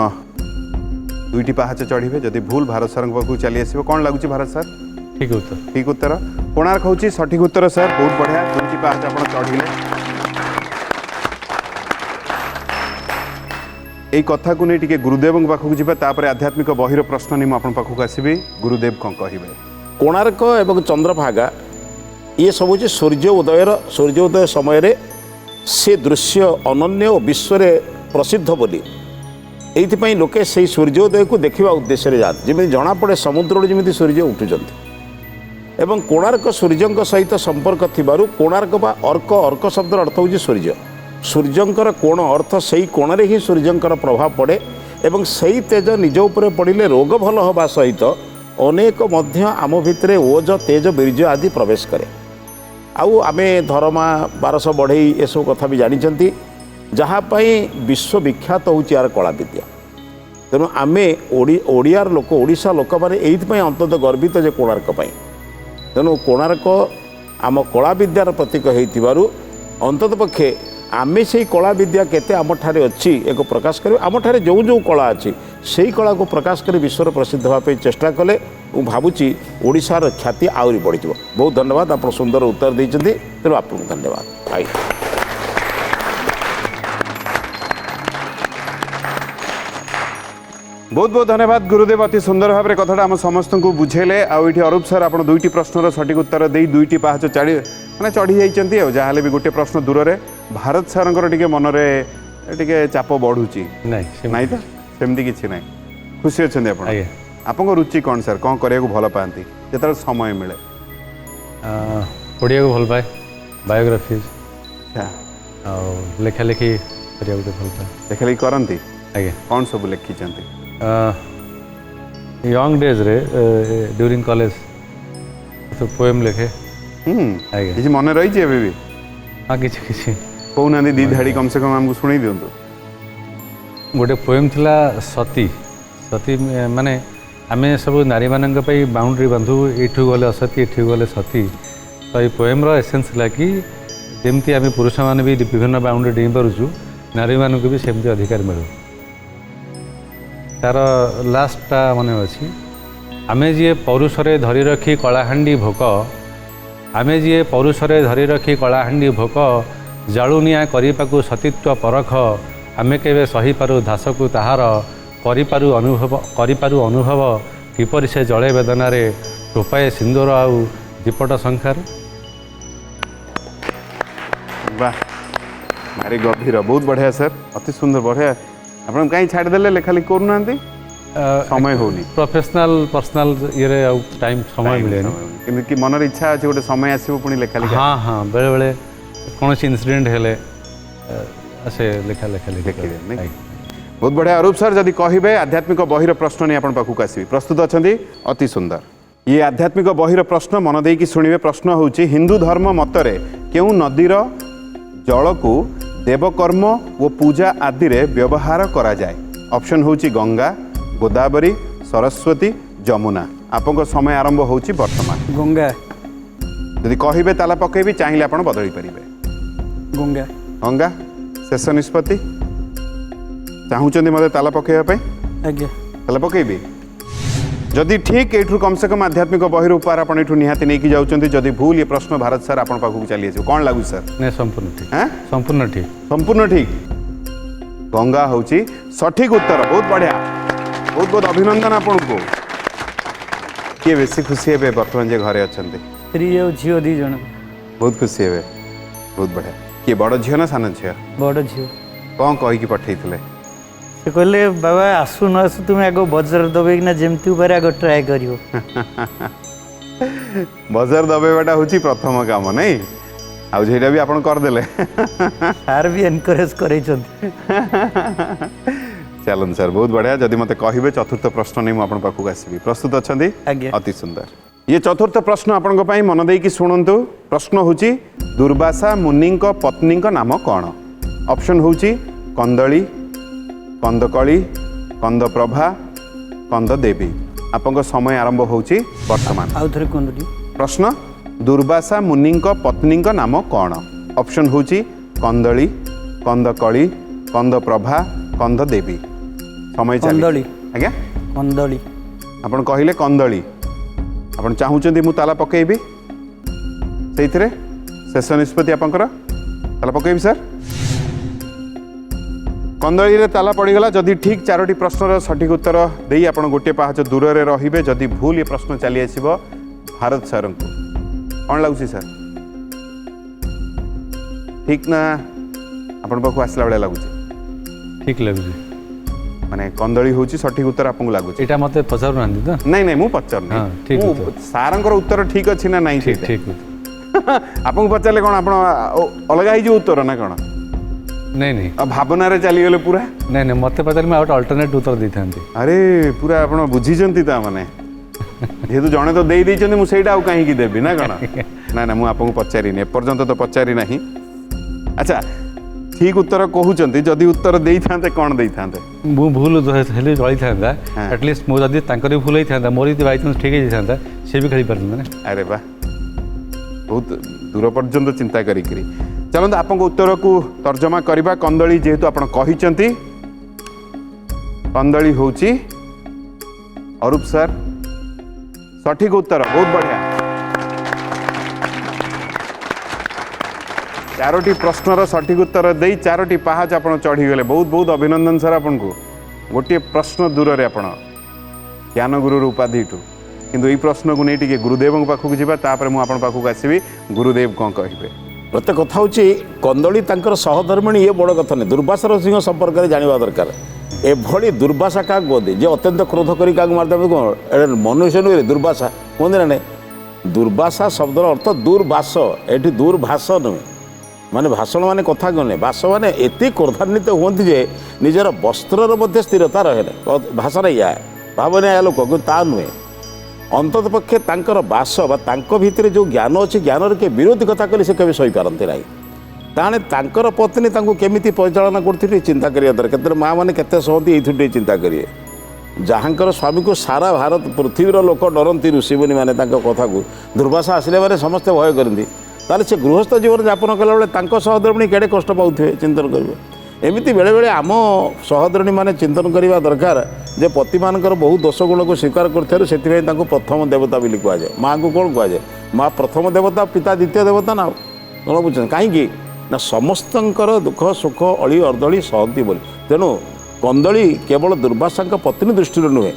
2टी पाहाच चढ़े जदि भूल भारत सर पाखु चली आसो कौन लगुच भारत सर ठीक उत्तर कोणार्क हूँ सठिक उत्तर सर बहुत बढ़िया 2टी पाहाच आप चढ़ले यही कथा को नहीं टिके गुरुदेव पाखक जापर आध्यात्मिक बहिर प्रश्न नहीं मुझे पाखक आसबि गुरुदेव कौन कहे कोणार्क एवं चंद्रभागा ये सब सूर्योदय समय से दृश्य अनन्य और विश्व प्रसिद्ध बोली ये लोके से सूर्योदय को देखा उद्देश्य जाते जमी जना पड़े समुद्र जमी सूर्य उठुंट एवं कोणार्क सूर्य सहित संपर्क थिबारु कोणार्क बा अर्क शब्द अर्थ हूँ सूर्य सूर्यंकर कोण अर्थ से ही कोण ही सूर्यंकर प्रभाव पड़े एवं सही तेज निज उपर पड़े रोग भल हवा सहित अनेक आम भितर ओज तेज बीर्ज आदि प्रवेश करे आउ आमे धर्मा 1200 बढ़ई ये सब कथा भी जानी जहाँपाई विश्व विख्यात हूँ यार कला विद्या तेणु आमे ओडियार लोक ओडिशा लोक मैंने ये अंततः गर्वित जे कोणार्क ତେଣୁ କୋଣାର୍କ ଆମ କଳା ବିଦ୍ୟାର ପ୍ରତୀକ ହେଇଥିବାରୁ ଅନ୍ତତଃ ପକ୍ଷେ ଆମେ ସେଇ କଳା ବିଦ୍ୟା କେତେ ଆମଠାରେ ଅଛି ଏକ ପ୍ରକାଶ କରିବା ଆମଠାରେ ଯେଉଁ ଯେଉଁ କଳା ଅଛି ସେଇ କଳାକୁ ପ୍ରକାଶ କରି ବିଶ୍ୱର ପ୍ରସିଦ୍ଧ ହେବା ପାଇଁ ଚେଷ୍ଟା କଲେ ମୁଁ ଭାବୁଛି ଓଡ଼ିଶାର ଖ୍ୟାତି ଆହୁରି ବଢ଼ିଯିବ। ବହୁତ ଧନ୍ୟବାଦ, ଆପଣ ସୁନ୍ଦର ଉତ୍ତର ଦେଇଛନ୍ତି, ତେଣୁ ଆପଣଙ୍କୁ ଧନ୍ୟବାଦ। ଆଜ୍ଞା। बहुत बहुत धन्यवाद गुरुदेव, अति सुंदर भाव में कथा आम समस्त को बुझेले। आउट अरूप सर आप दुईटी प्रश्नर सठिक उत्तर दे दुईटी पाहच माने चढ़ी जाइए जहाँ भी गोटे प्रश्न दूर से भारत सर टे मनरे टे चाप बढ़ुची नहीं तो सेमती किसी ना खुशी अच्छा आप रुचि कौन सर कौन करने को भल पाती जो समय मिले पढ़िया को भल पाए बायोग्राफी अच्छा लेखा लेखि भल पाए लेखा लेखि करती आज्ञा कौन सब लिखी यंग डेज रे ड्यूरिंग कॉलेज तो पोएम लिखे किसी मन रही है भी हाँ किसी किसी कहना दी धाड़ी कम से कम आमको शुणी दिंतु गोटे पोएम थिला सती सती माने आमे सब नारी मानक बाउंड्री बांधु एठू गले असती एठू गले सती तो ये पोएम एसेंस है कि जमती आम पुरुष मैंने भी विभिन्न बाउंड्री डेई पार्चु नारी मानक भी सेमती अधिकार मिलू तार लास्टा मन अच्छी आमे जी पौरुषरे धरी रखी कलाहांडी भोक आमे जी पौरुषरे धरी रखी कलाहांडी भोक जालुनिया करिपाकु सतीत्व परख आमे केवे सही पारु दासकु ताहार करिपारु अनुभव किपरि से जले वेदनारे टोपाए सिंदूर आउ दीपट संख्यार। वाह भारी गभीर बहुत बढ़िया सर अति सुंदर बढ़िया आप कहीं छाड़देले लेखा लिखि करूना समय होनी प्रोफेशनल पर्सनल ये टाइम समय मिले कि मनर इच्छा अच्छे गोटे समय आसो पुणी लेखा लिखा हाँ हाँ बेले बेले कौन इनसीडेंट हेले से लेखा लेखा लिखि बहुत बढ़िया। अरूप सर जदि कहे आध्यात्मिक बहिर प्रश्न नहीं आपको आसवि प्रस्तुत अच्छा अति सुंदर ये आध्यात्मिक बहिर प्रश्न मन देकी शुणवे प्रश्न होची हिंदू धर्म मतरे क्यों नदीर जल को देवकर्म और पूजा आदि रे व्यवहार करा जाए ऑप्शन होची गंगा गोदावरी सरस्वती जमुना आपन समय आरंभ होची वर्तमान गंगा यदि कहे ताला पकेबी चाहिए आप बदली पारे गंगा गंगा शेष निष्पत्ति चाहूँ मत ताला पकेबा आज्ञा ताला पकेबी जदि ठीक एठू कम से कम आध्यात्मिक बहिर उपहार आप निहाती नहीं जाऊँच जदि भूल ये प्रश्न भारत सर आप पाखक चली आस कौन लगुच सर नहीं संपूर्ण ठीक हाँ संपूर्ण ठीक संपूर्ण ठीक गंगा हूँ सठिक उत्तर बहुत बढ़िया बहुत बहुत अभिनंदन आपन को किए बेसी खुशी हे बर्तमान जे घरे अच्छा स्त्री और झील दी जन बहुत खुशी हे बहुत बढ़िया किए बड़ झील ना सान झील बड़ झील कौन कहीकि पठे से कहले बाबा आसु न आसु तुम आग बजार दबे ना जमती ऊपर आग ट्राए करियो बजार दबेबाटा हूँ प्रथम काम नहीं आउटा भी आपन करदेले सार भी एनकरेज करे चलन सर बहुत बढ़िया जदि मत कहे चतुर्थ प्रश्न नहीं मुझे पाखक आसवि प्रस्तुत अच्छा अति सुंदर ये चतुर्थ प्रश्न आपण मन देकी शुणु प्रश्न हूँ दुर्वासा मुनि पत्नी नाम कौन ऑप्शन हूँ कंदली कंदकली कंदप्रभा कंददेवी आपन समय आरंभ होची वर्तमान आउ थरे कोनडी प्रश्न दुर्वासा मुनि पत्नी नाम कौन ऑप्शन हूँ कंदली कंदकली कंदप्रभा कंददेवी समय कंदली आज्ञा कंदली आपन कहले कंदली आपन चाहूचंदी मु ताला पकेबी सेइथरे शेष निष्पत्ति आपनकर ताला पकेबी सर कंदली रे ताला पड़ीगला जदि ठीक चारोटी प्रश्नर सठिक उत्तर देई आपन गोटे पाहच दूर रे रहिबे जदि भूल ये प्रश्न चली आसीबो भारत सर को कौन लगुची सर ठीक ना आपन पाखु आसला बेले लगुची ठीक लगुची माने कंदली होची सठिक उत्तर आपको लगुची एटा मते पचारु नांदी तो नहीं नहीं मु पचार हाँ, ठीक नहीं उत्तर। सारंकर उत्तर ठीक अच्छी ना नहीं ठीक ठीक आपको पचारे कौन आप अलग ही उत्तर ना कौन नहीं नहीं भावना रे चली गले पूरा नहीं नहीं मते पचार मैं अल्टरनेट उत्तर दी थांती अरे पूरा आप बुझीचंती ता माने जेहेतु जड़े तो दे देइचंती मु सेटा आ कहीं देबी ना कौन ना ना मु आपको पचारिनी एपर्यंत तो पचारि नहीं अच्छा ठीक उत्तर कहते जदि उत्तर दे था कौन दे था मु भूल हेले चली था हाँ। एटलिस्ट मो जदि भूल होता मोर यदि बाई चान्स ठीक होता सी भी खेली पारता ना अरे वाह बहुत दूर पर्यंत चिंता करिकरी चलते आपन उत्तर को तर्जमा करवा कंदली जेहेतु आप कही कंदली होची अरूप सर सठिक उत्तर बहुत बढ़िया चारोटी प्रश्नर सठिक उत्तर दे चारोटी पहाच आप चढ़ीगले बहुत बहुत अभिनंदन सर आपन को गोटे प्रश्न दूर रे आपण ज्ञान गुरु उपाधि किंतु ये प्रश्न को नहीं टिके गुरुदेव पाखक जापर मुझे पाखक आसवि गुरुदेव कौन कहे प्रत्येक कथा हूँ कंदली तांकर सहधर्मिणी ये बड़ कथा नहीं दुर्वासा ऋषि संपर्क में जानवा दरकार एभली दुर्वासा क्या कहते जे अत्यंत क्रोध कर मारदे कौन मनुष्य नुहे दुर्वासा कहते ना दुर्वासा शब्दर अर्थ दुर्वास ये दुर्भाष नुहे माने भाषण माने कथा कहने बास मैंने एत क्रोधान्वित हुए जे निजर वस्त्र मध्य स्थिरता रहे भाषा या भावना या लोक ता नुहे अंतत पक्षे तांकर बास भितर जो ज्ञान अच्छी ज्ञान के विरोधी कथा कले से कभी सही पारती ना ताने तांकर पत्नी तांको केमिति परिचालना करती चिंता करिया दरकार केते माँ मैंने केते सहती ये चिंता करिए जहाँकर स्वामी को सारा भारत पृथ्वीर लोक डरती ऋषि मुनि मैंने कथा को दुर्वासा आसिले मैंने समस्ते भय करती ताले से गृहस्थ जीवन यापन कला बेले सहधर्मिणी केड़े कष्ट पाऊे चिंतन करेंगे एमती बेले बेले आम सहधर्मिणी मैंने चिंतन करवा दरकार जे पति मानकर बहु दोष गुण को स्वीकार कर प्रथम देवता बोली कहुए माँ को कौन कहुए माँ प्रथम देवता पिता द्वितीय देवता ना कौन बुझे कहीं ना समस्तंकर दुख सुख अली अर्दली सहती बोली तेणु कंदली केवल दुर्वासा पत्नी दृष्टि नुहे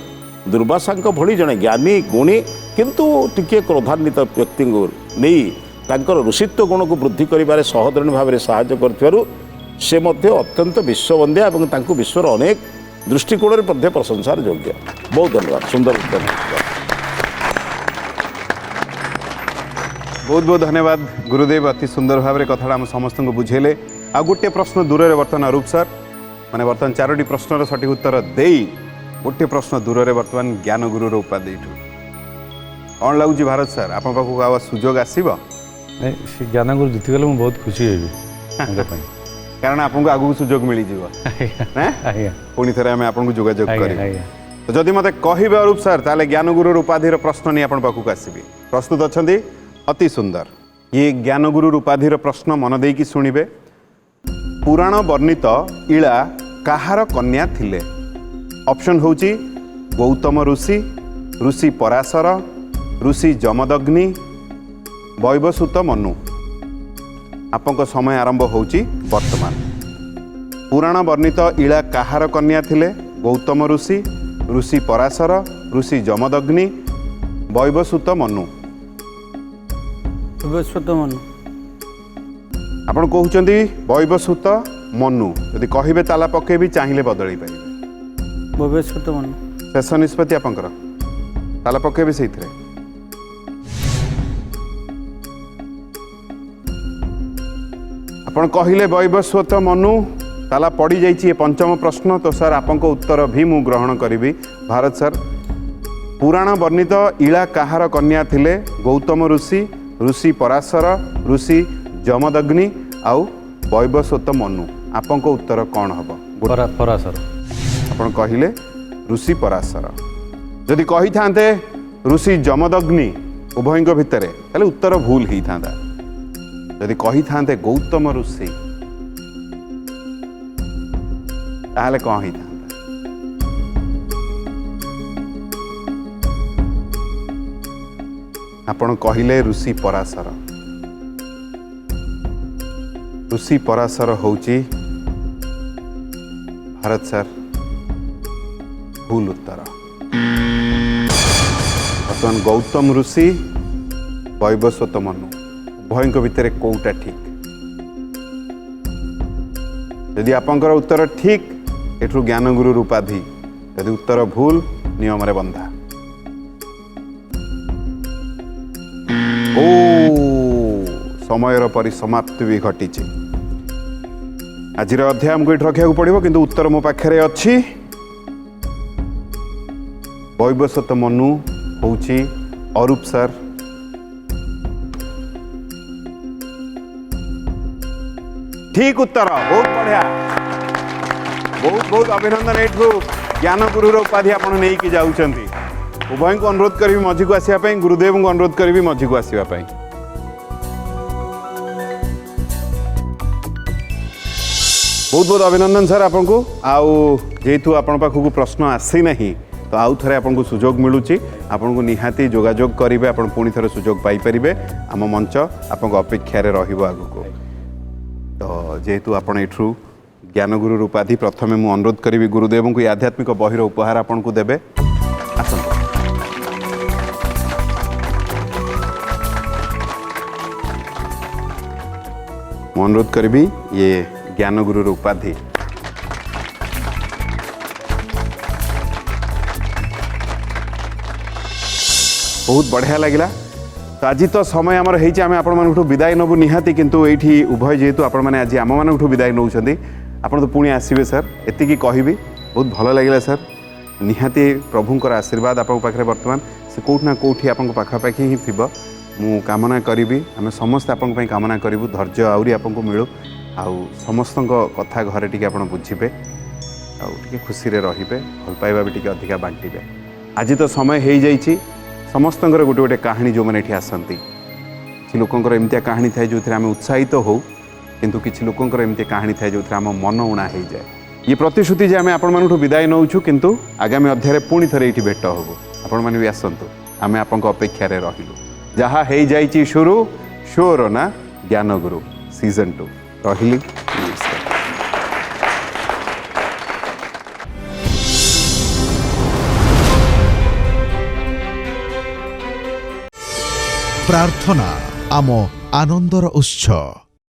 दुर्वासा भली जड़े ज्ञानी गुणी किंतु टिके क्रोधान्वित व्यक्ति को नहीं तांकर ऋषित्व गुण को वृद्धि करिबारे सहधर्मिणी भाव में साहाय्य करथिबारु से मध्य अत्यंत विश्ववंद्या एवं तांको विश्वर अनेक दृष्टिकोण में प्रशंसार योग्य बहुत धन्यवाद सुंदर उत्तर बहुत बहुत धन्यवाद गुरुदेव अति सुंदर भाव में कथा आम समस्त को बुझेले आ गोटे प्रश्न दूर रे बर्तमान अरूप सर माने बर्तमान चारोटी प्रश्नर सठिक उत्तर दे गोटे प्रश्न दूर रे बर्तमान ज्ञान गुरु उपाधि कौन लगुच भारत सर आप पाखक आ सुजोग आसब नहीं से ज्ञान गुरु जीतीगले मुझे बहुत खुशी होगी कारण आपको आगू सुजोग मिल पुणी थे आम आपको जोगाजोग कर तो जदि मत कहे अरूप सर ताले ज्ञान गुरु उपाधि प्रश्न नहीं आपण पाखक आसबि प्रस्तुत अच्छा अति सुंदर ये ज्ञान गुरु उपाधि प्रश्न मन देकी शुणिबे पुराण वर्णित इला कहार कन्या थिले ऑप्शन होची गौतम ऋषि ऋषि पराशर ऋषि जमदग्नि वैवस्वत मनु आपंक समय आरंभ होची वर्तमान पुराण वर्णित इला कहार कन्या थिले गौतम ऋषि ऋषि पराशर ऋषि जमदग्नि वैवस्वत मनु वैवस्वत मनु आपण कहउचंदी वैवस्वत मनु यदि कहिबे ताला पकेबी चाहिले बदलई पारिबे वैवस्वत मनु शेष निष्पत्ति आपंकर ताला पकेबे सेइथरे आपण कहिले वैवस्वत मनु ताला पड़ी जाइए पंचम प्रश्न तो सर आपंक उत्तर भी मु ग्रहण करी भारत सर पुराण वर्णित इला कहार कन्या थिले गौतम ऋषि ऋषि पराशर ऋषि जमदग्नि आउ वैवस्वत मनु आपंक उत्तर कौन हम पराशर आपण कहिले ऋषि पराशर जदि कही थांते ऋषि जमदग्नि उभयଙ୍କ भितरे ताले उत्तर भूल ही थांता यदि कही थांते गौतम ऋषि ताहले कौन ही थांता आपण कहिले ऋषि पराशर ऋषि पराशर होची भारत सर भूल उत्तर बर्तमान गौतम ऋषि वैवस्वत मनु उभयଙ୍କ भितर कोउटा ठीक यदि आपंकर उत्तर ठीक एठू ज्ञान गुरु उपाधि यदि उत्तर भूल नियम रे बंधा ओ समयर परिसमाप्ति भी घटी आज अध्याय हमको ये रखा पड़ो किंतु उत्तर मो पाखे अच्छी वैवस्वत मनु होची अरूप सर ठीक उत्तर बहुत बढ़िया बहुत बहुत अभिनंदन एठू ज्ञान गुरु उपाधि आप नहीं जाऊँच उभय को अनुरोध करी मझी को आसवाई गुरुदेव को अनुरोध करी मझी को आसवाई बहुत बहुत अभिनंदन सर आपको आउ जेहेतु आपण पाखक प्रश्न आसी नहीं तो आउ थे आपको सुजोग मिलूँ आपको निहाती जोगाजोग करेंगे आप पुणी थे सुजोग पाइपर आम मंच आप अपेक्षा रगक तो जेहेतु आप एठू ज्ञानगुरु उपाधि प्रथमे मु अनुरोध करी गुरुदेव को आध्यात्मिक बहिर उपहार आपन को देबे आसंत मु अनुरोध करी ये ज्ञानगुरु उपाधि बहुत बढ़िया लगिला तो आज तो समय आमर होती आम आपण विदाय नबू निहाती किंतु ये उभय जेहेतु आपण मैंने आज आम मान विदाय नौ आपड़ तो पुणी आसवे सर एति कहबी बहुत भल लगे सर निहाती प्रभुंर आशीर्वाद आप पाखे बर्तमान से कौटना कौटी आप पाखापाखि ही थी मु कामना करी आम समस्त आप कामना करूँ धैर्य आहरी आपको मिलू आउ समस्त कथा घरे टी आप बुझे आउ खुशी रे रे भल पाइबा भी टी अधिका बांटे आज तो समय हो जाइए समस्त गोटे गोटे कहानी जो मैंने आसती कि लोकंर एमतिया कहानी थाए जो आम उत्साहित हो किंतु किसी लोकंर एमती कहानी थाए जो आम मन उणा हो जाए ये प्रतिश्रुति जे आम आपण विदाय नौ किंतु आगामी अध्याय पुणी थे ये भेट हबू आपण मैंने भी आसतु आम आप अपेक्षा रहिलु जहाँ हो जाइए शुरू शोर ना ज्ञानगुरु सीजन 2 रही नमस्कार। प्रार्थना आम आनंदर उत्स।